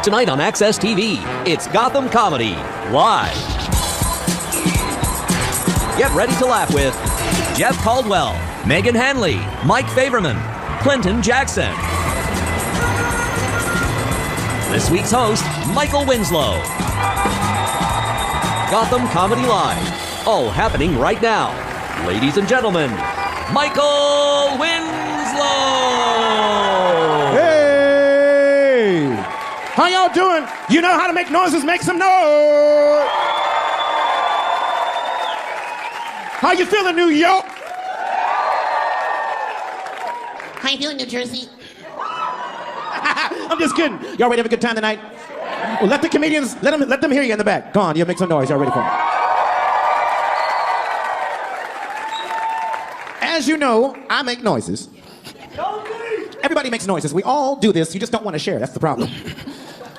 Tonight on Access TV, it's Gotham Comedy Live. Get ready to laugh with Jeff Caldwell, Meghan Hanley, Mike Faverman, Clinton Jackson. This week's host, Michael Winslow. Gotham Comedy Live, all happening right now. Ladies and gentlemen, Michael Winslow! Hey! How y'all doing? You know how to make noises, make some noise! How you feeling, New York? How you feeling, New Jersey? I'm just kidding. Y'all ready to have a good time tonight? Well, let the comedians, let them hear you in the back. Go on, you make some noise. Y'all ready for it? As you know, I make noises. Everybody makes noises. We all do this. You just don't want to share. That's the problem.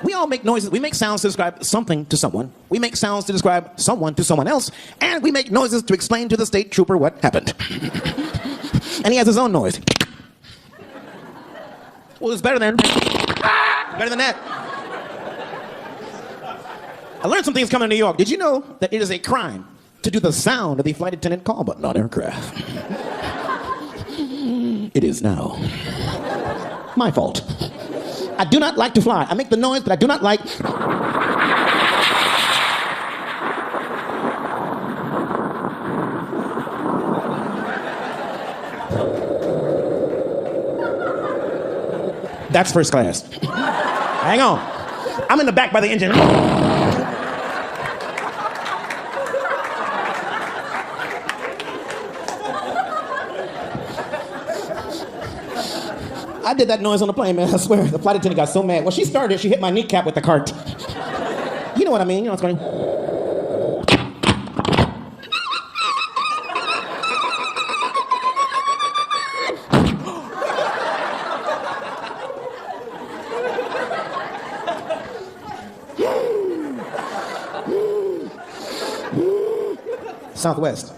We all make noises. We make sounds to describe something to someone. We make sounds to describe someone to someone else. And we make noises to explain to the state trooper what happened. And he has his own noise. Well, it's better than that. I learned some things coming to New York. Did you know that it is a crime to do the sound of the flight attendant call button on aircraft? It is now. My fault. I do not like to fly. I make the noise, but I do not like. That's first class. Hang on. I'm in the back by the engine. I did that noise on the plane, man. I swear. The flight attendant got so mad. Well, she started. She hit my kneecap with the cart. You know what I mean? You know what's going on? Southwest.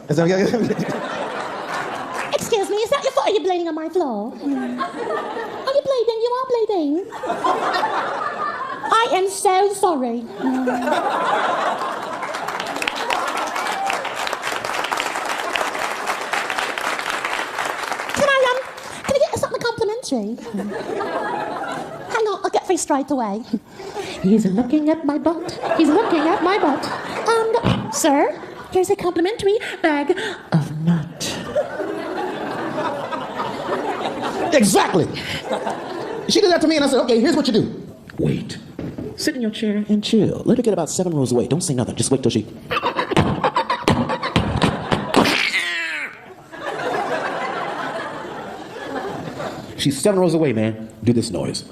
Excuse me, is that your fault? Are you bleeding on my floor? Are you bleeding? You are bleeding. I am so sorry. Can I get something complimentary? Hang on, I'll get free straight away. He's looking at my butt. He's looking at my butt. And, sir, here's a complimentary bag of nut. Exactly. She did that to me, and I said, okay, here's what you do. Wait. Sit in your chair and chill. Let her get about 7 rows away. Don't say nothing. Just wait till she... She's 7 rows away, man. Do this noise.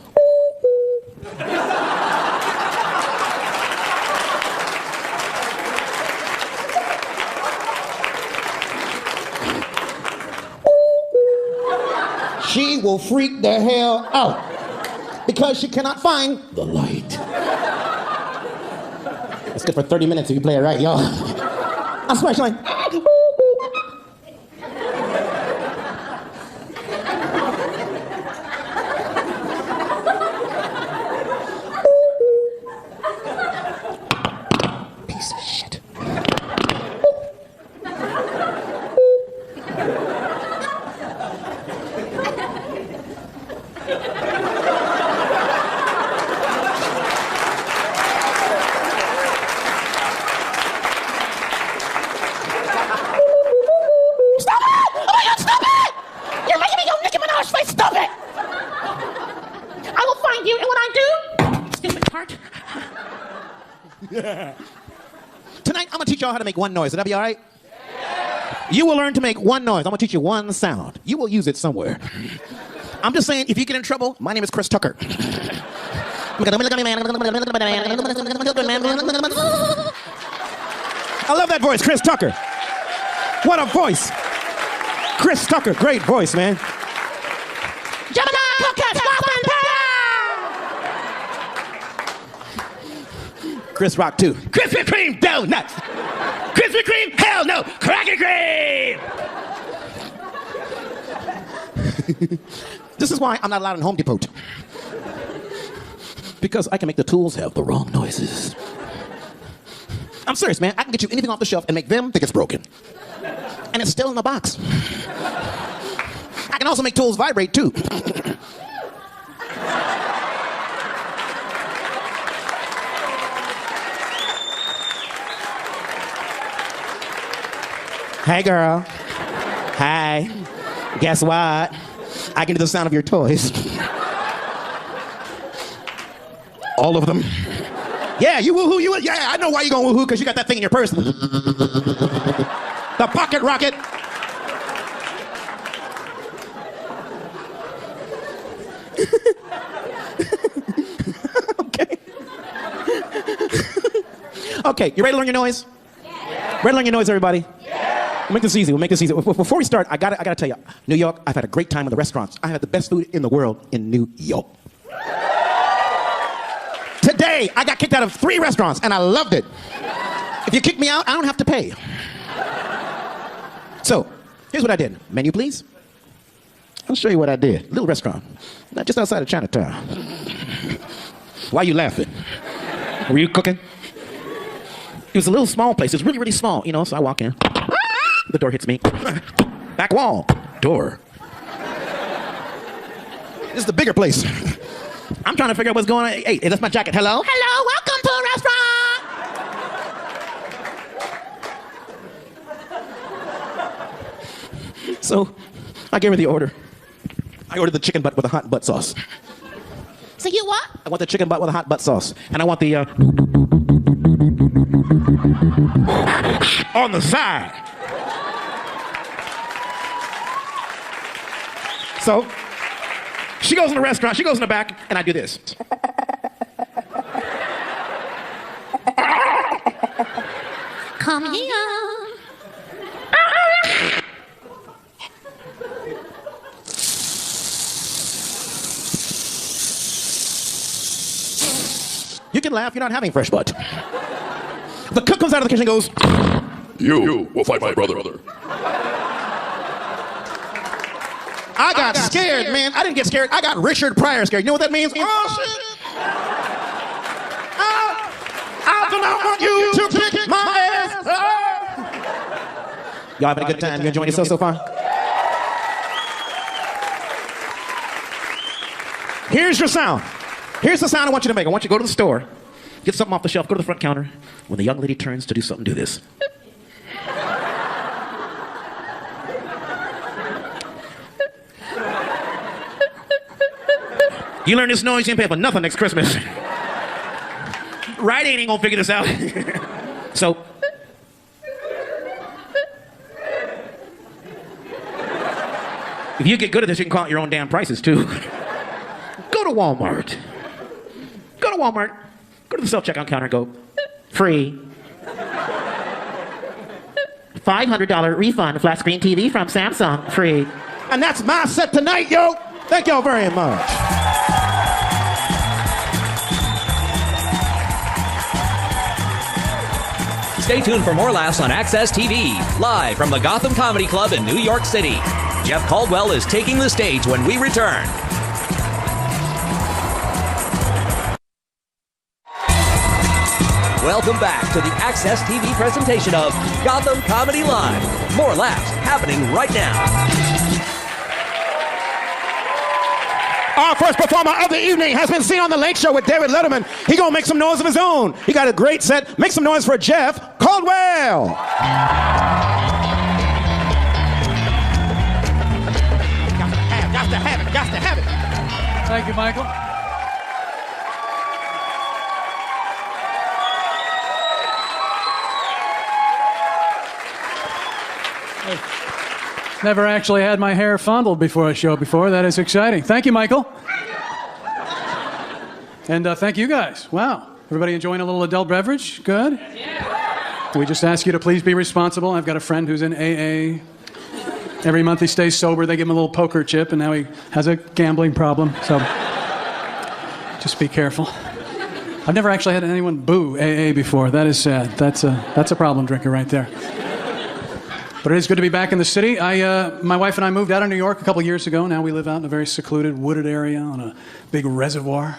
She will freak the hell out because she cannot find the light. It's good for 30 minutes if you play it right, y'all. I swear, she's like... Piece of shit. Tonight, I'm gonna teach y'all how to make one noise. Will that be all right? Yeah. You will learn to make one noise. I'm gonna teach you one sound. You will use it somewhere. I'm just saying, if you get in trouble, my name is Chris Tucker. I love that voice, Chris Tucker. What a voice. Chris Tucker, great voice, man. Chris Rock too. Krispy Kreme donuts. Krispy Kreme, hell no. Cracker Kreme. This is why I'm not allowed in Home Depot. Because I can make the tools have the wrong noises. I'm serious, man. I can get you anything off the shelf and make them think it's broken. And it's still in the box. I can also make tools vibrate, too. Hey, girl. Hi. Guess what? I can do the sound of your toys. All of them. Yeah, you woohoo, yeah, I know why you're going woohoo, because you got that thing in your purse. The pocket rocket. Okay. Okay, you ready to learn your noise? Yeah. Ready to learn your noise, everybody? Yeah. We'll make this easy. Before we start, I gotta tell you, New York, I've had a great time in the restaurants. I had the best food in the world in New York. Today, I got kicked out of 3 restaurants, and I loved it. If you kick me out, I don't have to pay. So, here's what I did. Menu, please. I'll show you what I did. Little restaurant, just outside of Chinatown. Why are you laughing? Were you cooking? It was a little small place. It was really, really small, you know, so I walk in. The door hits me. Back wall. Door. This is the bigger place. I'm trying to figure out what's going on. Hey, that's my jacket. Hello? Hello, welcome to a restaurant. So, I gave her the order. I ordered the chicken butt with a hot butt sauce. So you what? I want the chicken butt with a hot butt sauce. And I want the, on the side. So, she goes in the restaurant, she goes in the back, and I do this. Come here. You can laugh, you're not having fresh butt. The cook comes out of the kitchen and goes, You will fight my brother. I got scared, man. I didn't get scared. I got Richard Pryor scared. You know what that means? Oh, shit. I do not want you to kick my ass. Y'all having a good time? You enjoying yourself so far? Here's your sound. Here's the sound I want you to make. I want you to go to the store, get something off the shelf, go to the front counter. When the young lady turns to do something, do this. You learn this noise, you ain't pay for nothing next Christmas. Rite Aid ain't gonna figure this out. So, if you get good at this, you can call it your own damn prices too. Go to Walmart. Go to Walmart. Go to the self-checkout counter and go, free. $500 refund flat screen TV from Samsung, free. And that's my set tonight, yo. Thank y'all very much. Stay tuned for more laughs on Access TV, live from the Gotham Comedy Club in New York City. Jeff Caldwell is taking the stage when we return. Welcome back to the Access TV presentation of Gotham Comedy Live. More laughs happening right now. Our first performer of the evening has been seen on The Late Show with David Letterman. He gonna make some noise of his own. He got a great set. Make some noise for Jeff Caldwell. Got to have it. Thank you, Michael. Never actually had my hair fondled before a show before. That is exciting. Thank you, Michael. And thank you guys. Wow. Everybody enjoying a little adult beverage? Good? Yeah. We just ask you to please be responsible. I've got a friend who's in AA. Every month he stays sober. They give him a little poker chip, and now he has a gambling problem. So just be careful. I've never actually had anyone boo AA before. That is sad. That's a problem drinker right there. But it is good to be back in the city. My wife and I moved out of New York a couple years ago. Now we live out in a very secluded, wooded area on a big reservoir.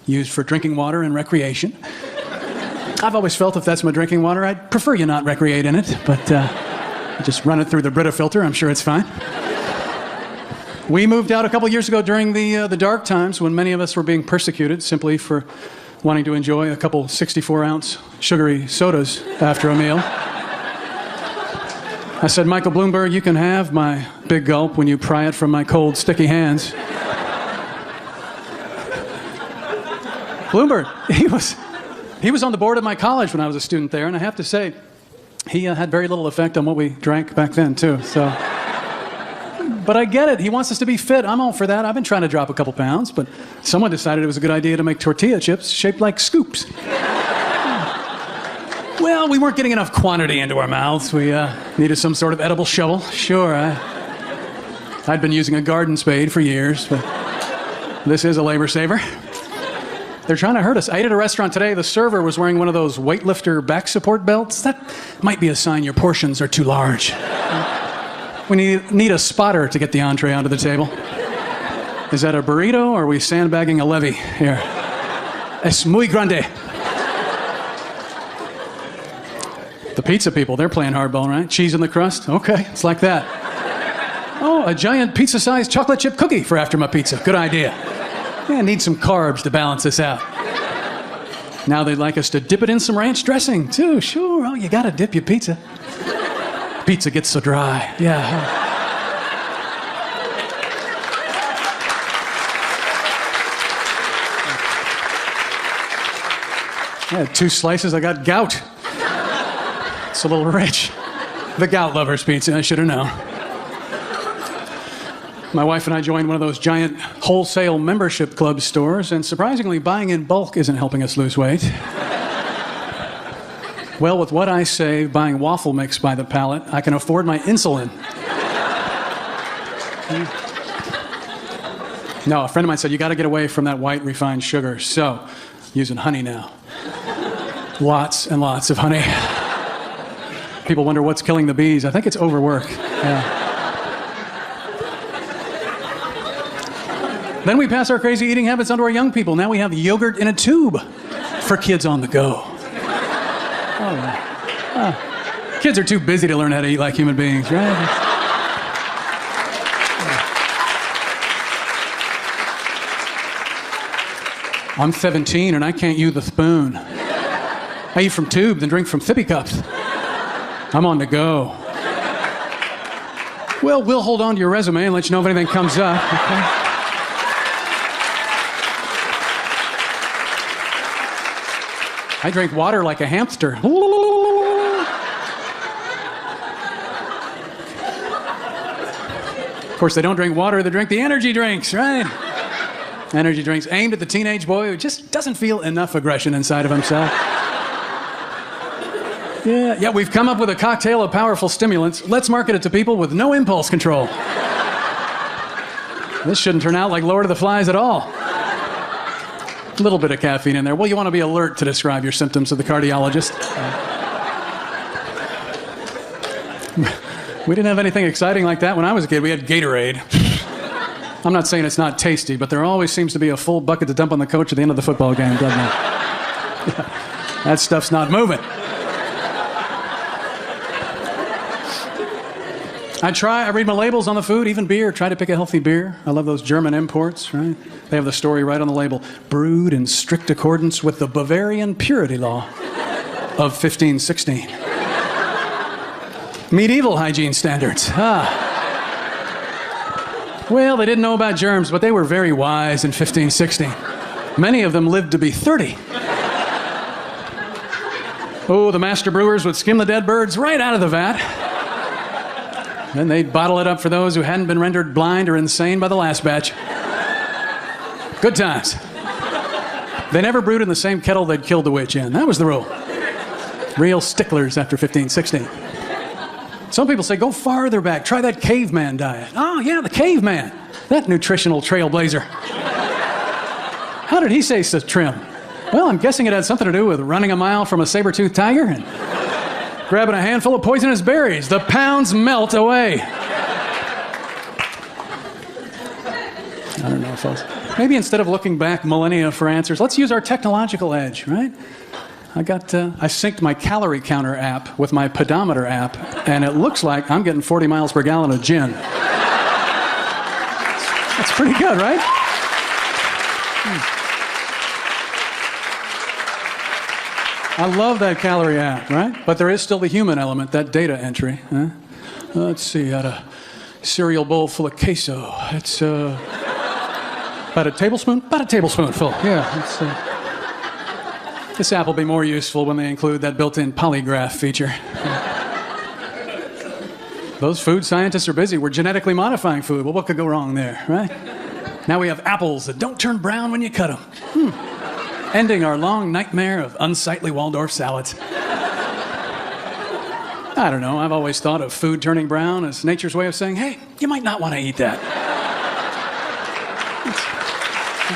used for drinking water and recreation. I've always felt if that's my drinking water, I'd prefer you not recreate in it, but just run it through the Brita filter. I'm sure it's fine. We moved out a couple years ago during the dark times when many of us were being persecuted simply for wanting to enjoy a couple 64-ounce sugary sodas after a meal. I said, Michael Bloomberg, you can have my big gulp when you pry it from my cold, sticky hands. Bloomberg, he was on the board of my college when I was a student there, and I have to say, he had very little effect on what we drank back then, too. So, but I get it. He wants us to be fit. I'm all for that. I've been trying to drop a couple pounds, but someone decided it was a good idea to make tortilla chips shaped like scoops. Well, we weren't getting enough quantity into our mouths. We needed some sort of edible shovel. Sure, I'd been using a garden spade for years, but this is a labor saver. They're trying to hurt us. I ate at a restaurant today. The server was wearing one of those weightlifter back support belts. That might be a sign your portions are too large. We need a spotter to get the entree onto the table. Is that a burrito, or are we sandbagging a levy here? Es muy grande. The pizza people, they're playing hardball, right? Cheese in the crust? Okay, it's like that. Oh, a giant pizza-sized chocolate chip cookie for after my pizza. Good idea. Yeah, I need some carbs to balance this out. Now they'd like us to dip it in some ranch dressing, too. Sure, oh, you gotta dip your pizza. Pizza gets so dry. Yeah. I had 2 slices, I got gout. It's a little rich. The gout lover's pizza, I should have known. My wife and I joined one of those giant wholesale membership club stores, and surprisingly, buying in bulk isn't helping us lose weight. Well, with what I save buying waffle mix by the pallet, I can afford my insulin. No, a friend of mine said, you got to get away from that white refined sugar. So, using honey now. Lots and lots of honey. People wonder what's killing the bees. I think it's overwork. Yeah. Then we pass our crazy eating habits onto our young people. Now we have yogurt in a tube for kids on the go. Oh, yeah. Kids are too busy to learn how to eat like human beings, right? I'm 17 and I can't use the spoon. I eat from tubes and drink from sippy cups. I'm on the go. Well, we'll hold on to your resume and let you know if anything comes up, okay? I drink water like a hamster. Of course, they don't drink water, they drink the energy drinks, right? Energy drinks aimed at the teenage boy who just doesn't feel enough aggression inside of himself. Yeah, we've come up with a cocktail of powerful stimulants. Let's market it to people with no impulse control. This shouldn't turn out like Lord of the Flies at all. A little bit of caffeine in there. Well, you want to be alert to describe your symptoms to the cardiologist. We didn't have anything exciting like that when I was a kid. We had Gatorade. I'm not saying it's not tasty, but there always seems to be a full bucket to dump on the coach at the end of the football game, doesn't it? That stuff's not moving. I read my labels on the food, even beer. Try to pick a healthy beer. I love those German imports, right? They have the story right on the label. Brewed in strict accordance with the Bavarian purity law of 1516. Medieval hygiene standards. Well, they didn't know about germs, but they were very wise in 1516. Many of them lived to be 30. Oh, the master brewers would skim the dead birds right out of the vat. Then they'd bottle it up for those who hadn't been rendered blind or insane by the last batch. Good times. They never brewed in the same kettle they'd killed the witch in. That was the rule. Real sticklers after 1516. Some people say, go farther back. Try that caveman diet. Oh, yeah, the caveman. That nutritional trailblazer. How did he stay so trim? Well, I'm guessing it had something to do with running a mile from a saber-toothed tiger and grabbing a handful of poisonous berries. The pounds melt away. I don't know, folks. Maybe instead of looking back millennia for answers, let's use our technological edge, right? I synced my calorie counter app with my pedometer app, and it looks like I'm getting 40 miles per gallon of gin. That's pretty good, right? I love that calorie app, right? But there is still the human element, that data entry. Huh? Let's see, I had a cereal bowl full of queso. It's about a tablespoon? About a tablespoonful, yeah. This app will be more useful when they include that built-in polygraph feature. Those food scientists are busy. We're genetically modifying food. Well, what could go wrong there, right? Now we have apples that don't turn brown when you cut them. Ending our long nightmare of unsightly Waldorf salads. I don't know. I've always thought of food turning brown as nature's way of saying, hey, you might not want to eat that. It's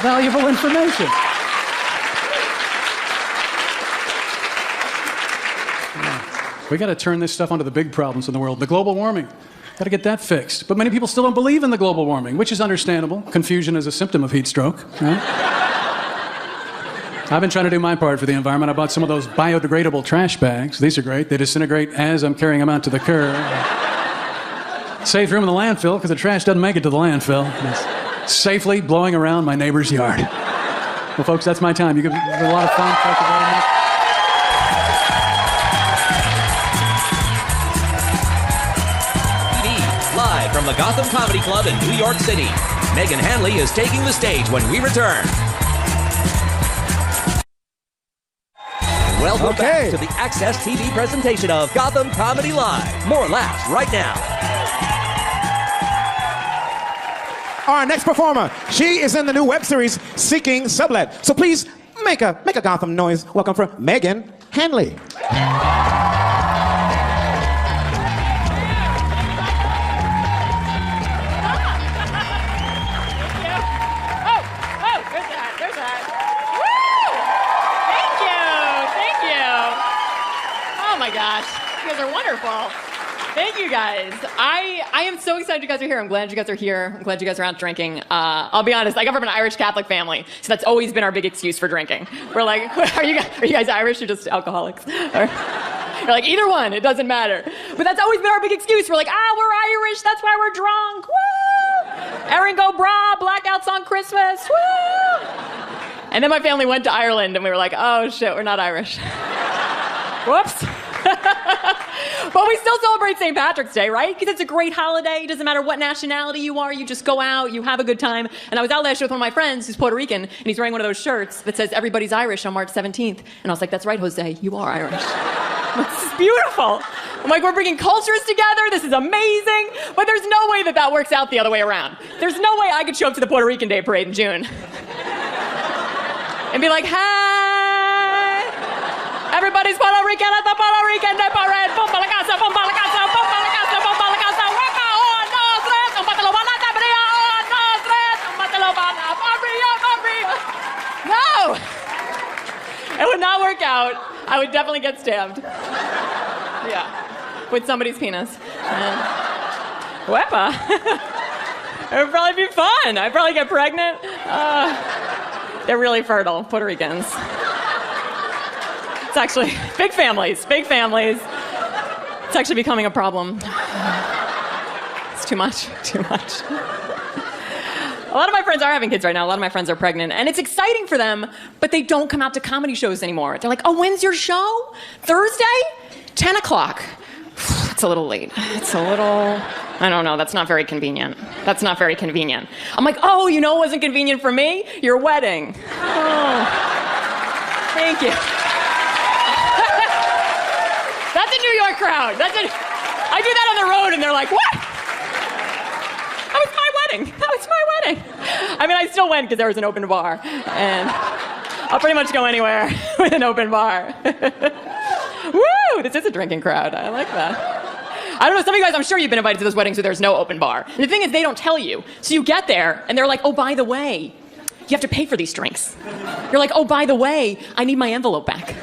valuable information. We got to turn this stuff onto the big problems in the world. The global warming. Got to get that fixed. But many people still don't believe in the global warming, which is understandable. Confusion is a symptom of heat stroke, right? I've been trying to do my part for the environment. I bought some of those biodegradable trash bags. These are great. They disintegrate as I'm carrying them out to the curb. Saves room in the landfill because the trash doesn't make it to the landfill. It's safely blowing around my neighbor's yard. Well, folks, that's my time. You give me a lot of fun. Thank you very much. Live from the Gotham Comedy Club in New York City, Meghan Hanley is taking the stage when we return. Welcome back to the Access TV presentation of Gotham Comedy Live. More laughs right now. Our next performer, she is in the new web series Seeking Sublet. So please make a Gotham noise. Welcome for Meghan Hanley. You guys are wonderful. Thank you guys. I am so excited you guys are here. I'm glad you guys are here. I'm glad you guys are out drinking. I'll be honest, I come from an Irish Catholic family, so that's always been our big excuse for drinking. We're like, are you guys Irish or just alcoholics? Or, you're like, either one, it doesn't matter. But that's always been our big excuse. We're like, we're Irish, that's why we're drunk. Woo! Erin go bragh, blackouts on Christmas. Woo! And then my family went to Ireland and we were like, oh shit, we're not Irish. Whoops. But we still celebrate St. Patrick's Day, right? Because it's a great holiday. It doesn't matter what nationality you are. You just go out, you have a good time. And I was out last year with one of my friends who's Puerto Rican, and he's wearing one of those shirts that says, everybody's Irish on March 17th. And I was like, that's right, Jose, you are Irish. This is beautiful. I'm like, we're bringing cultures together. This is amazing. But there's no way that works out the other way around. There's no way I could show up to the Puerto Rican Day Parade in June and be like, hey, everybody's Puerto Rican at the Puerto Rican Day Parade. Pum pa la casa, pum pa la casa, pum pa la casa, pum pa la casa. Waka, un, dos, tres, un patelo van a tabria, un, dos, tres, un patelo van a tabria. No! It would not work out. I would definitely get stabbed. Yeah. With somebody's penis. Wepa. It would probably be fun. I'd probably get pregnant. They're really fertile, Puerto Ricans. It's actually big families. It's actually becoming a problem. It's too much. A lot of my friends are having kids right now. A lot of my friends are pregnant. And it's exciting for them, but they don't come out to comedy shows anymore. They're like, oh, when's your show? Thursday? 10 o'clock. It's a little late. I don't know. That's not very convenient. I'm like, oh, you know what wasn't convenient for me? Your wedding. Oh, thank you. That's a New York crowd. I do that on the road and they're like, what? That was my wedding. I mean, I still went because there was an open bar. And I'll pretty much go anywhere with an open bar. Woo! This is a drinking crowd. I like that. I don't know, some of you guys, I'm sure you've been invited to those weddings where there's no open bar. And the thing is, they don't tell you. So you get there and they're like, oh, by the way, you have to pay for these drinks. You're like, oh, by the way, I need my envelope back.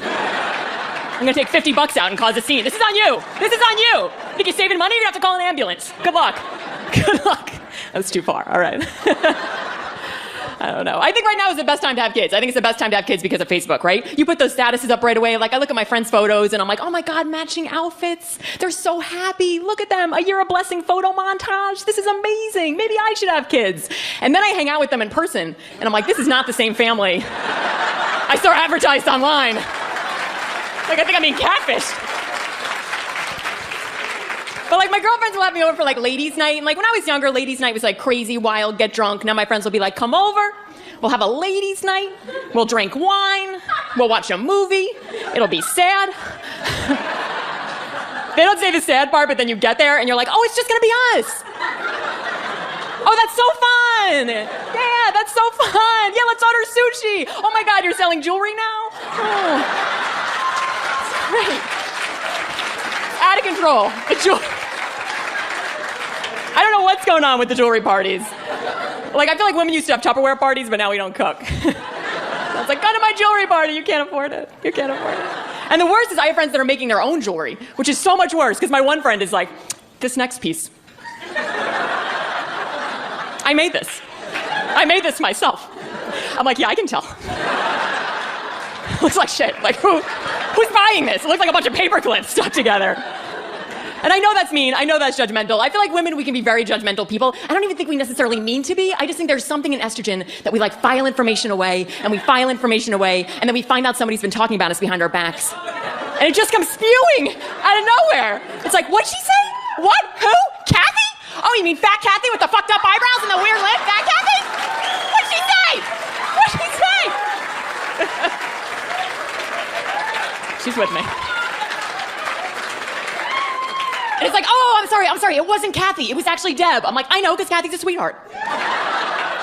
I'm gonna take $50 out and cause a scene. This is on you. Think you're saving money? You're gonna have to call an ambulance. Good luck. That was too far. All right. I don't know. I think right now is the best time to have kids. I think it's the best time to have kids because of Facebook, right? You put those statuses up right away. Like, I look at my friends' photos and I'm like, oh my God, matching outfits. They're so happy. Look at them. A year of blessing photo montage. This is amazing. Maybe I should have kids. And then I hang out with them in person and I'm like, this is not the same family I saw advertised online. Like, I think I'm being catfished. But like, my girlfriends will have me over for like ladies' night. And like, when I was younger, ladies' night was like crazy, wild, get drunk. Now my friends will be like, come over. We'll have a ladies' night. We'll drink wine. We'll watch a movie. It'll be sad. They don't say the sad part, but then you get there and you're like, oh, it's just gonna be us. Oh, that's so fun. Yeah, that's so fun. Yeah, let's order sushi. Oh my God, you're selling jewelry now? Oh. Great. Out of control. The jewelry. I don't know what's going on with the jewelry parties. Like, I feel like women used to have Tupperware parties, but now we don't cook. I was like, go to my jewelry party. You can't afford it. You can't afford it. And the worst is I have friends that are making their own jewelry, which is so much worse, because my one friend is like, this next piece. I made this. I made this myself. I'm like, yeah, I can tell. Looks like shit. Like, who's buying this? It looks like a bunch of paper clips stuck together. And I know that's mean. I know that's judgmental. I feel like women, we can be very judgmental people. I don't even think we necessarily mean to be. I just think there's something in estrogen that we like file information away, and we file information away, and then we find out somebody's been talking about us behind our backs. And it just comes spewing out of nowhere. It's like, what'd she say? What? Who? Kathy? Oh, you mean Fat Kathy with the fucked up eyebrows and the weird lip? Fat Kathy? What'd she say? What'd she say? She's with me. And it's like, oh, I'm sorry, it wasn't Kathy, it was actually Deb. I'm like, I know, because Kathy's a sweetheart.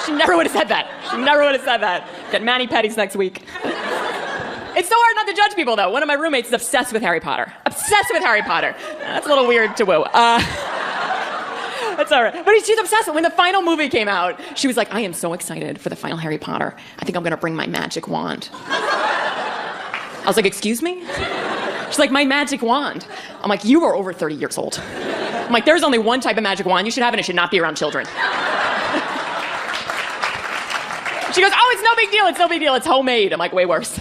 She never would have said that. She never would have said that. Get mani-pedis next week. It's so hard not to judge people, though. One of my roommates is obsessed with Harry Potter. Obsessed with Harry Potter. That's a little weird to woo. That's all right. But she's obsessed. When the final movie came out, she was like, I am so excited for the final Harry Potter. I think I'm going to bring my magic wand. I was like, excuse me? She's like, my magic wand. I'm like, you are over 30 years old. I'm like, there's only one type of magic wand you should have, and it should not be around children. She goes, oh, it's no big deal, it's no big deal, it's homemade. I'm like, way worse.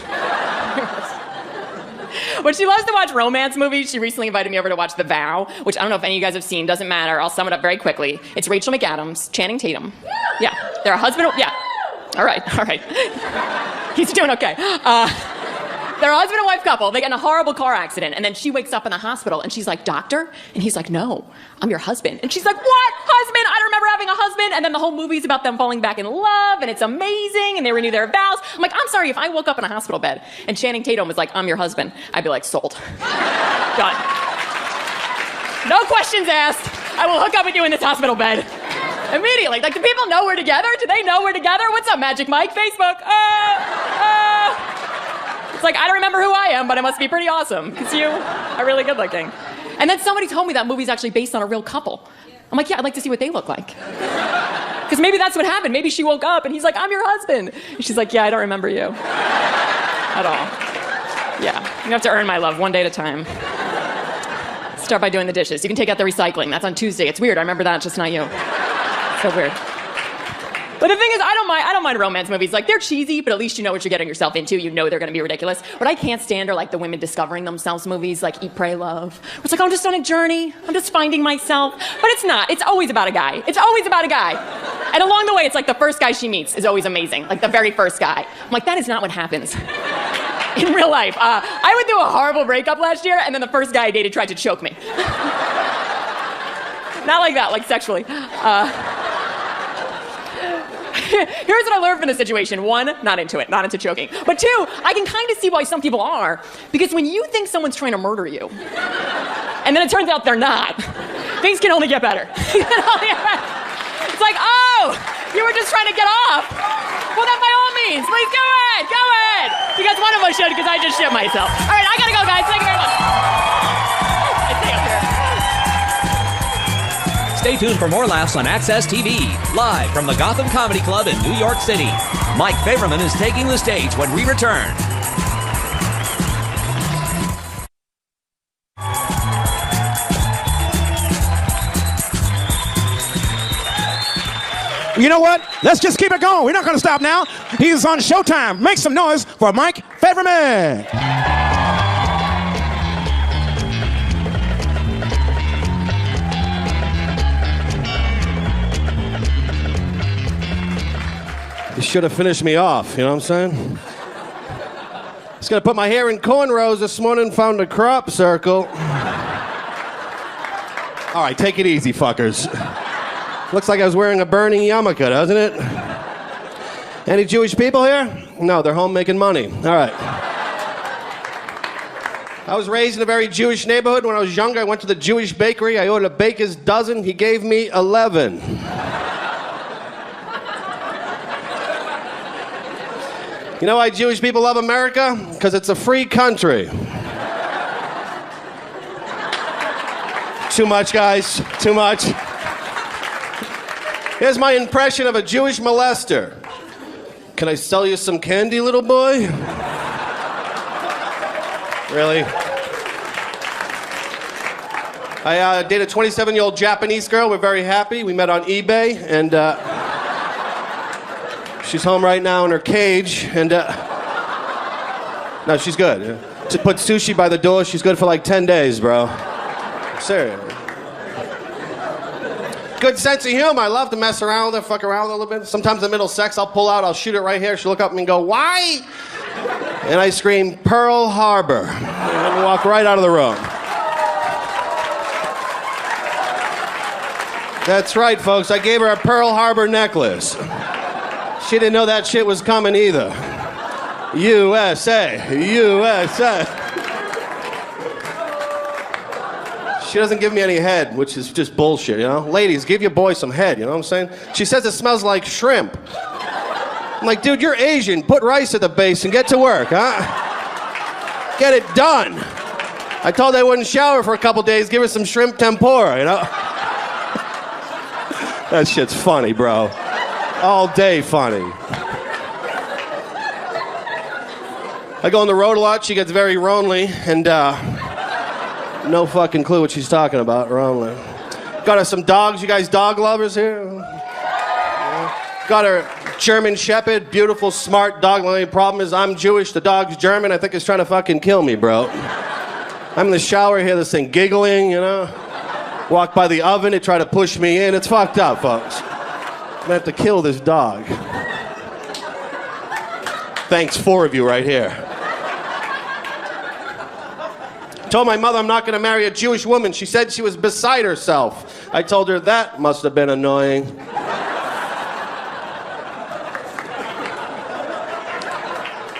But she loves to watch romance movies. She recently invited me over to watch The Vow, which I don't know if any of you guys have seen, doesn't matter. I'll sum it up very quickly. It's Rachel McAdams, Channing Tatum. Yeah, they're a husband, yeah. All right. He's doing okay. They're a husband and wife couple. They get in a horrible car accident, and then she wakes up in the hospital, and she's like, doctor? And he's like, no, I'm your husband. And she's like, what? Husband? I don't remember having a husband. And then the whole movie's about them falling back in love, and it's amazing, and they renew their vows. I'm like, I'm sorry, if I woke up in a hospital bed, and Channing Tatum was like, I'm your husband, I'd be like, sold. Done. No questions asked. I will hook up with you in this hospital bed. Immediately. Like, do people know we're together? Do they know we're together? What's up, Magic Mike? Facebook. It's like, I don't remember who I am, but it must be pretty awesome, because you are really good looking. And then somebody told me that movie's actually based on a real couple. I'm like, yeah, I'd like to see what they look like. Because maybe that's what happened. Maybe she woke up and he's like, I'm your husband. And she's like, yeah, I don't remember you at all. Yeah, you have to earn my love one day at a time. Start by doing the dishes. You can take out the recycling. That's on Tuesday. It's weird. I remember that, just not you. So weird. But the thing is, I don't mind romance movies. Like, they're cheesy, but at least you know what you're getting yourself into. You know they're going to be ridiculous. What I can't stand are, like, the women discovering themselves movies, like Eat, Pray, Love. It's like, I'm just on a journey. I'm just finding myself. But it's not. It's always about a guy. It's always about a guy. And along the way, it's like the first guy she meets is always amazing. Like, the very first guy. I'm like, that is not what happens in real life. I went through a horrible breakup last year, and then the first guy I dated tried to choke me. Not like that, like sexually. Here's what I learned from the situation. One, not into it, not into choking. But two, I can kind of see why some people are. Because when you think someone's trying to murder you, and then it turns out they're not, things can only get better. It's like, oh, you were just trying to get off. Well, then by all means, please go ahead. Because one of us should, because I just shit myself. All right, I gotta go, guys. Thank you very much. I stay up here. Stay tuned for more laughs on Access TV, live from the Gotham Comedy Club in New York City. Mike Faverman is taking the stage when we return. You know what? Let's just keep it going. We're not going to stop now. He's on Showtime. Make some noise for Mike Faverman. You should have finished me off, you know what I'm saying? I was gonna put my hair in cornrows this morning, found a crop circle. All right, take it easy, fuckers. Looks like I was wearing a burning yarmulke, doesn't it? Any Jewish people here? No, they're home making money. All right. I was raised in a very Jewish neighborhood. When I was younger, I went to the Jewish bakery. I ordered a baker's dozen. He gave me 11. You know why Jewish people love America? Because it's a free country. Too much, guys. Too much. Here's my impression of a Jewish molester. Can I sell you some candy, little boy? Really? I dated a 27-year-old Japanese girl. We're very happy. We met on eBay, and she's home right now in her cage, and no, she's good. Just put sushi by the door. She's good for like 10 days, bro. Serious. Good sense of humor. I love to mess around with her, fuck around with her a little bit. Sometimes in the middle of sex, I'll pull out, I'll shoot it right here. She'll look up at me and go, "Why?" And I scream, "Pearl Harbor," and walk right out of the room. That's right, folks. I gave her a Pearl Harbor necklace. She didn't know that shit was coming either. USA, USA. She doesn't give me any head, which is just bullshit, you know? Ladies, give your boy some head, you know what I'm saying? She says it smells like shrimp. I'm like, dude, you're Asian. Put rice at the base and get to work, huh? Get it done. I told her I wouldn't shower for a couple days. Give her some shrimp tempura, you know? That shit's funny, bro. All day funny. I go on the road a lot. She gets very lonely, and no fucking clue what she's talking about. Lonely. Got her some dogs. You guys dog lovers here? Yeah. Got her German Shepherd, beautiful, smart dog. The only problem is I'm Jewish. The dog's German. I think it's trying to fucking kill me, bro. I'm in the shower, hear this thing giggling, you know? Walk by the oven, it try to push me in. It's fucked up, folks. I'm gonna have to kill this dog. Thanks, 4 of you right here. Told my mother I'm not gonna marry a Jewish woman. She said she was beside herself. I told her that must have been annoying.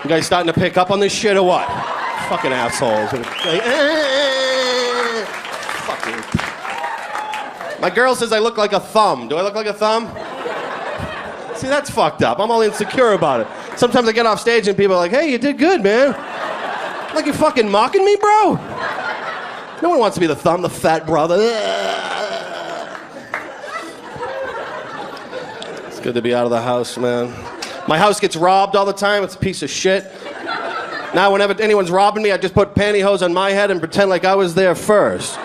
You guys starting to pick up on this shit or what? Fucking assholes. Fucking. My girl says I look like a thumb. Do I look like a thumb? See, that's fucked up. I'm all insecure about it. Sometimes I get off stage and people are like, "Hey, you did good, man." Like, you fucking mocking me, bro? No one wants to be the thumb, the fat brother. It's good to be out of the house, man. My house gets robbed all the time. It's a piece of shit. Now, whenever anyone's robbing me, I just put pantyhose on my head and pretend like I was there first.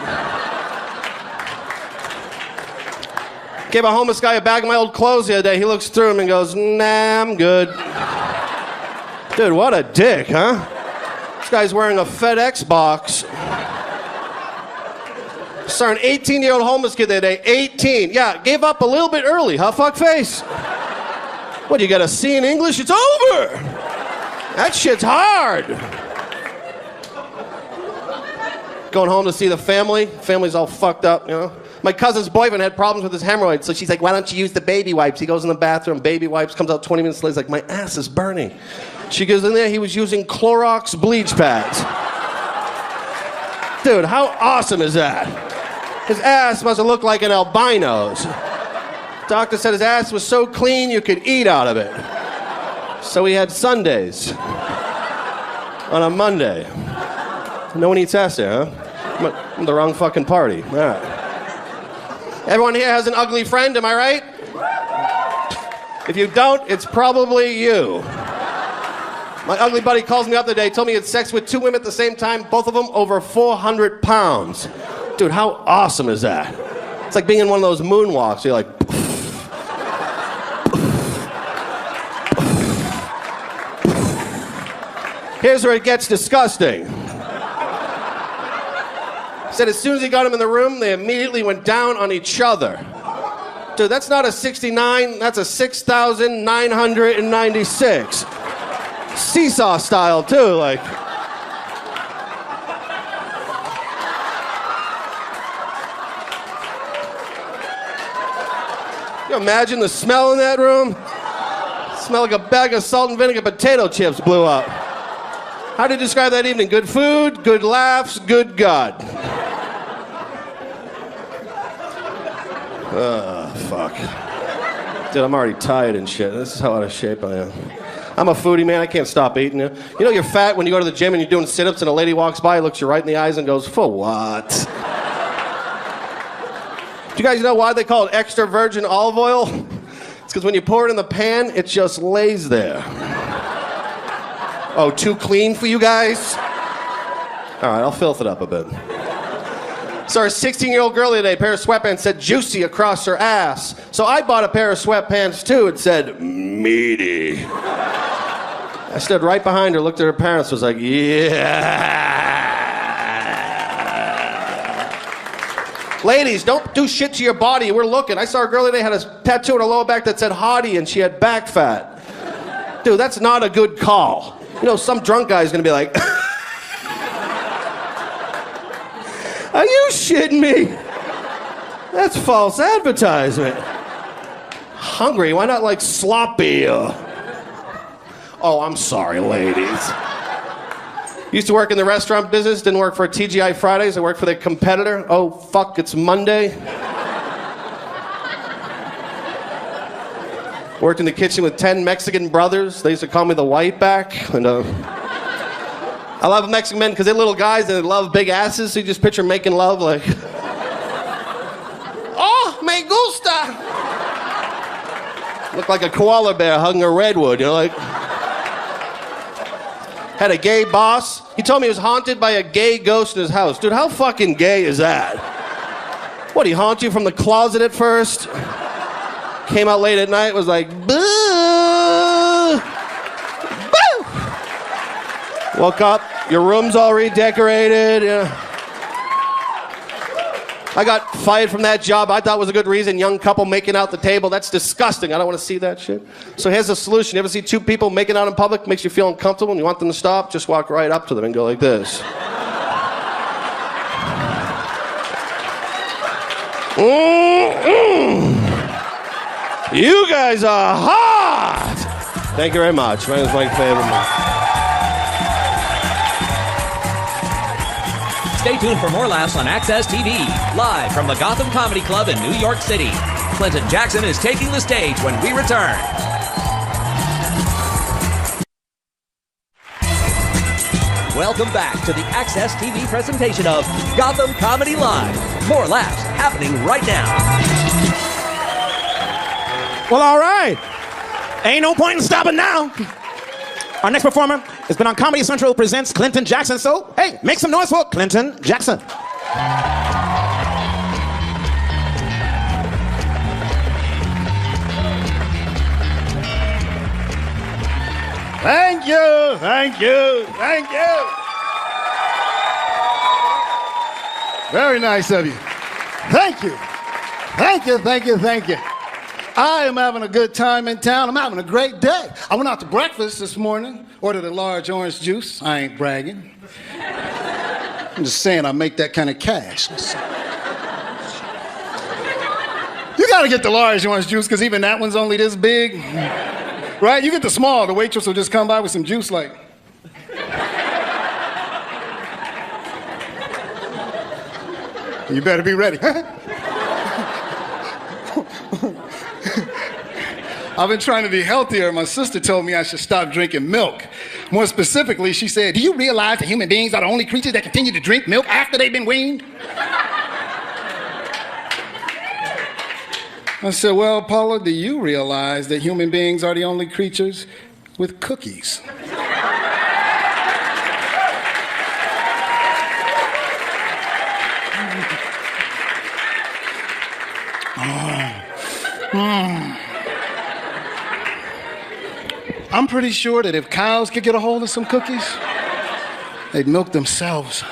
Gave a homeless guy a bag of my old clothes the other day. He looks through them and goes, "Nah, I'm good." Dude, what a dick, huh? This guy's wearing a FedEx box. Saw an 18-year-old homeless kid the other day. 18. Yeah, gave up a little bit early, huh, fuckface? What, you got a C in English? It's over. That shit's hard. Going home to see the family. Family's all fucked up, you know? My cousin's boyfriend had problems with his hemorrhoids, so she's like, "Why don't you use the baby wipes?" He goes in the bathroom, baby wipes, comes out 20 minutes later, he's like, "My ass is burning." She goes in there, he was using Clorox bleach pads. Dude, how awesome is that? His ass must have looked like an albino's. Doctor said his ass was so clean you could eat out of it. So he had Sundays on a Monday. No one eats ass there, huh? I'm at the wrong fucking party. All right. Everyone here has an ugly friend, am I right? If you don't, it's probably you. My ugly buddy calls me up the other day, told me he had sex with 2 women at the same time, both of them over 400 pounds. Dude, how awesome is that? It's like being in one of those moonwalks. You're like, Here's where it gets disgusting. Said as soon as he got him in the room, they immediately went down on each other. Dude, that's not a 69, that's a 6,996. Seesaw style, too, like. You imagine the smell in that room? Smell like a bag of salt and vinegar potato chips blew up. How do you describe that evening? Good food, good laughs, good God. Fuck. Dude, I'm already tired and shit. This is how out of shape I am. I'm a foodie, man. I can't stop eating it. You know you're fat when you go to the gym and you're doing sit-ups and a lady walks by, looks you right in the eyes and goes, "For what?" Do you guys know why they call it extra virgin olive oil? It's because when you pour it in the pan, it just lays there. Oh, too clean for you guys? All right, I'll filth it up a bit. Saw a 16-year-old girl the other day, a pair of sweatpants said juicy across her ass. So I bought a pair of sweatpants too. It said meaty. I stood right behind her, looked at her parents, was like, yeah. Ladies, don't do shit to your body. We're looking. I saw a girl the other day had a tattoo on her lower back that said hottie and she had back fat. Dude, that's not a good call. You know, some drunk guy's gonna be like, are you shitting me? That's false advertisement. Hungry, why not like sloppy? Oh, I'm sorry, ladies. Used to work in the restaurant business, didn't work for TGI Fridays, I worked for their competitor. Oh, fuck, it's Monday. Worked in the kitchen with 10 Mexican brothers. They used to call me the white back. And I love Mexican men because they're little guys and they love big asses, so you just picture making love like, oh, me gusta. Look like a koala bear hugging a redwood, you know, like. Had a gay boss. He told me he was haunted by a gay ghost in his house. Dude, how fucking gay is that? What, he haunt you from the closet at first? Came out late at night, was like, boo! Boo! Woke up, your room's all redecorated. Yeah. I got fired from that job. I thought was a good reason. Young couple making out the table. That's disgusting. I don't want to see that shit. So here's a solution. You ever see two people making out in public? Makes you feel uncomfortable and you want them to stop? Just walk right up to them and go like this. You guys are hot! Thank you very much. My name is Mike Faverman. Stay tuned for more laughs on Access TV, live from the Gotham Comedy Club in New York City. Clinton Jackson is taking the stage when we return. Welcome back to the Access TV presentation of Gotham Comedy Live. More laughs happening right now. Well, all right. Ain't no point in stopping now. Our next performer has been on Comedy Central presents Clinton Jackson. So, hey, make some noise for Clinton Jackson. Thank you, thank you, thank you. Very nice of you. Thank you. Thank you, thank you, thank you. I am having a good time in town. I'm having a great day. I went out to breakfast this morning, ordered a large orange juice. I ain't bragging. I'm just saying I make that kind of cash. You gotta get the large orange juice because even that one's only this big. Right? You get the small, the waitress will just come by with some juice like. You better be ready. I've been trying to be healthier. My sister told me I should stop drinking milk. More specifically, she said, do you realize that human beings are the only creatures that continue to drink milk after they've been weaned? I said, well, Paula, do you realize that human beings are the only creatures with cookies? I'm pretty sure that if cows could get a hold of some cookies, They'd milk themselves.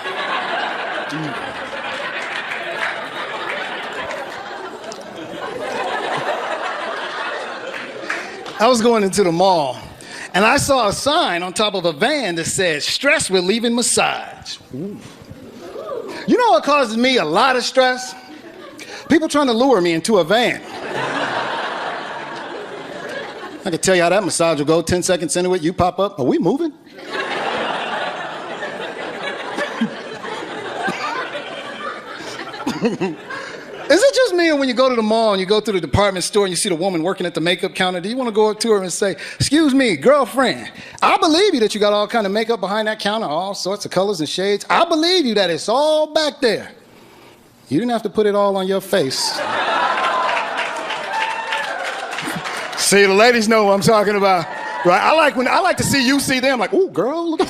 I was going into the mall, and I saw a sign on top of a van that said, stress relieving massage. Ooh. You know what causes me a lot of stress? People trying to lure me into a van. I can tell you how that massage will go. 10 seconds into it, you pop up. Are we moving? Is it just me, or when you go to the mall and you go through the department store and you see the woman working at the makeup counter, do you want to go up to her and say, excuse me, girlfriend, I believe you that you got all kind of makeup behind that counter, all sorts of colors and shades. I believe you that it's all back there. You didn't have to put it all on your face. See, the ladies know what I'm talking about, right? I like to see you see them, like, ooh, girl, look at,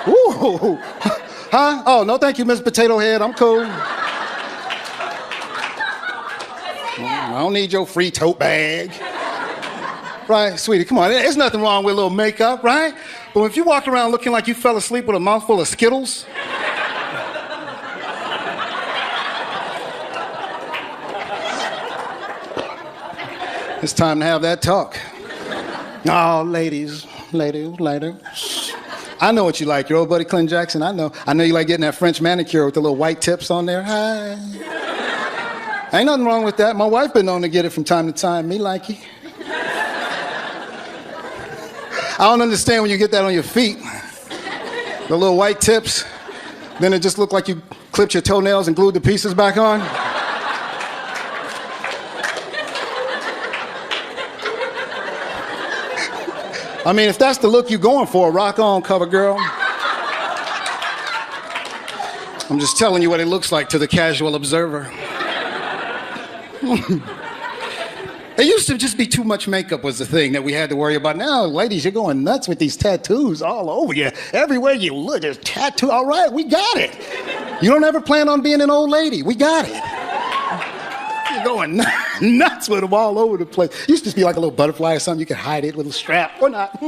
ooh, huh? Oh, no, thank you, Miss Potato Head, I'm cool. I don't need your free tote bag. Right, sweetie, come on. There's nothing wrong with a little makeup, right? But if you walk around looking like you fell asleep with a mouthful of Skittles, it's time to have that talk. Oh, ladies. I know what you like. Your old buddy Clint Jackson, I know. I know you like getting that French manicure with the little white tips on there. Hi. Ain't nothing wrong with that. My wife been known to get it from time to time. Me like it. I don't understand when you get that on your feet. The little white tips. Then it just looked like you clipped your toenails and glued the pieces back on. I mean, if that's the look you're going for, rock on, cover girl. I'm just telling you what it looks like to the casual observer. It used to just be too much makeup was the thing that we had to worry about. Now, ladies, you're going nuts with these tattoos all over you. Everywhere you look, there's tattoo. All right, we got it. You don't ever plan on being an old lady. We got it. You're going nuts with them all over the place. It used to just be like a little butterfly or something. You could hide it with a strap or not.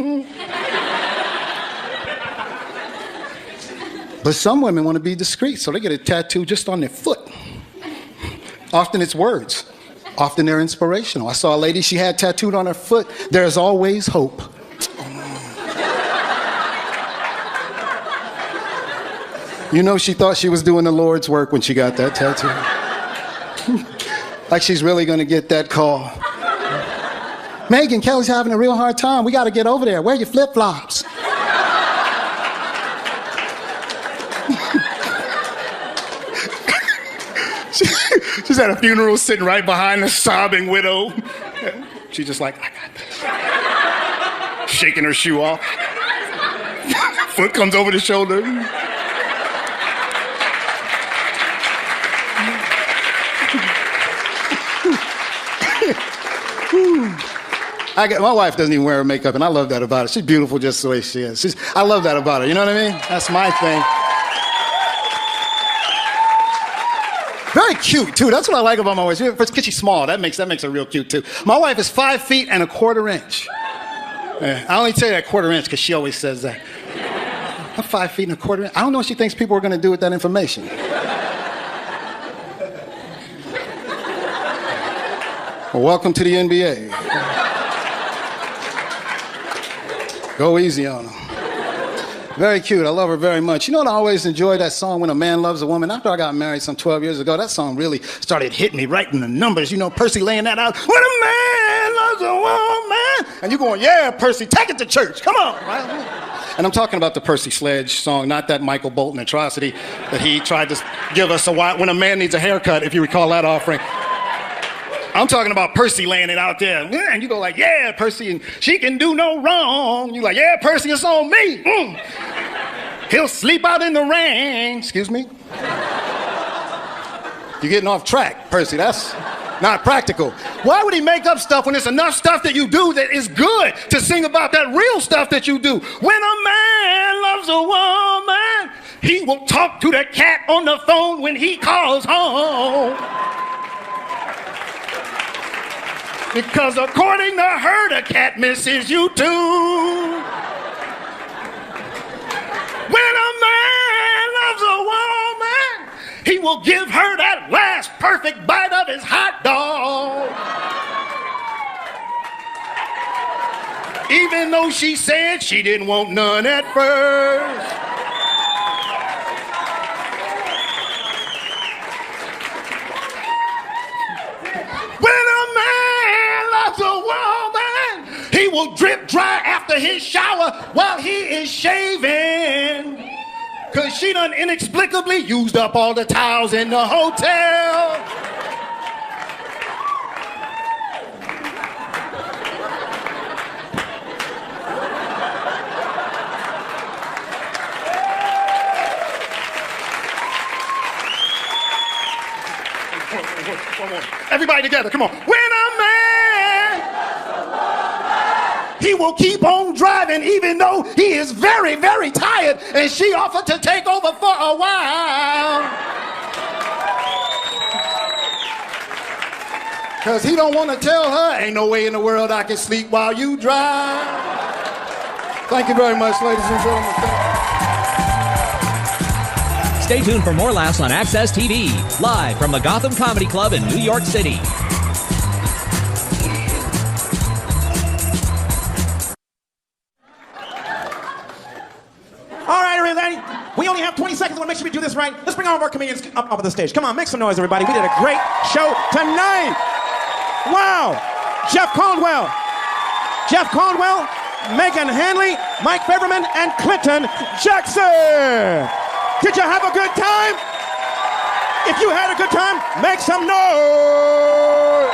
But some women want to be discreet, so they get a tattoo just on their foot. Often it's words. Often they're inspirational. I saw a lady, she had tattooed on her foot, "There's always hope." You know, she thought she was doing the Lord's work when she got that tattoo. Like she's really gonna get that call. "Megan, Kelly's having a real hard time. We gotta get over there. Wear your flip-flops." She's at a funeral sitting right behind the sobbing widow. She's just like, "I got this." Shaking her shoe off. Foot comes over the shoulder. My wife doesn't even wear her makeup, and I love that about her. She's beautiful just the way she is. I love that about her, you know what I mean? That's my thing. Very cute, too. That's what I like about my wife. Because she's small. That makes her real cute, too. My wife is 5 feet and a quarter inch. I only tell you that quarter inch because she always says that. I'm 5 feet and a quarter inch. I don't know what she thinks people are going to do with that information. Well, welcome to the NBA. Go easy on them. Very cute. I love her very much. You know what I always enjoyed? That song, "When a Man Loves a Woman." After I got married some 12 years ago, that song really started hitting me right in the numbers. You know, Percy laying that out. "When a man loves a woman." And you're going, "Yeah, Percy, take it to church. Come on." Right? And I'm talking about the Percy Sledge song, not that Michael Bolton atrocity that he tried to give us a while. "When a Man Needs a Haircut," if you recall that offering. I'm talking about Percy laying it out there. And you go like, "Yeah, Percy, and she can do no wrong." You're like, "Yeah, Percy, it's on me. He'll sleep out in the rain." Excuse me? You're getting off track, Percy. That's not practical. Why would he make up stuff when there's enough stuff that you do that is good to sing about that real stuff that you do? When a man loves a woman, he will talk to the cat on the phone when he calls home. Because according to her, the cat misses you too. When a he will give her that last perfect bite of his hot dog. Even though she said she didn't want none at first. When a man loves a woman, he will drip dry after his shower while he is shaving. Cause she done inexplicably used up all the towels in the hotel. Everybody together, come on. When a man, he will keep on driving even though he is very, very tired and she offered to take over for a while. Cause he don't want to tell her, ain't no way in the world I can sleep while you drive. Thank you very much, ladies and gentlemen. Stay tuned for more laughs on Access TV, live from the Gotham Comedy Club in New York City. All right, everybody. We only have 20 seconds. I want to make sure we do this right. Let's bring all of our comedians up on the stage. Come on, make some noise, everybody. We did a great show tonight. Wow. Jeff Caldwell, Meghan Hanley, Mike Faverman, and Clinton Jackson. Did you have a good time? If you had a good time, make some noise.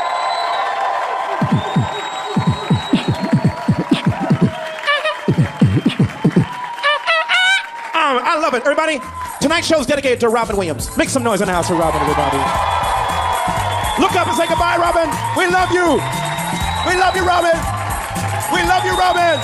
I love it, everybody. Tonight's show is dedicated to Robin Williams. Make some noise in the house for Robin, everybody. Look up and say goodbye, Robin. We love you. We love you, Robin. We love you, Robin.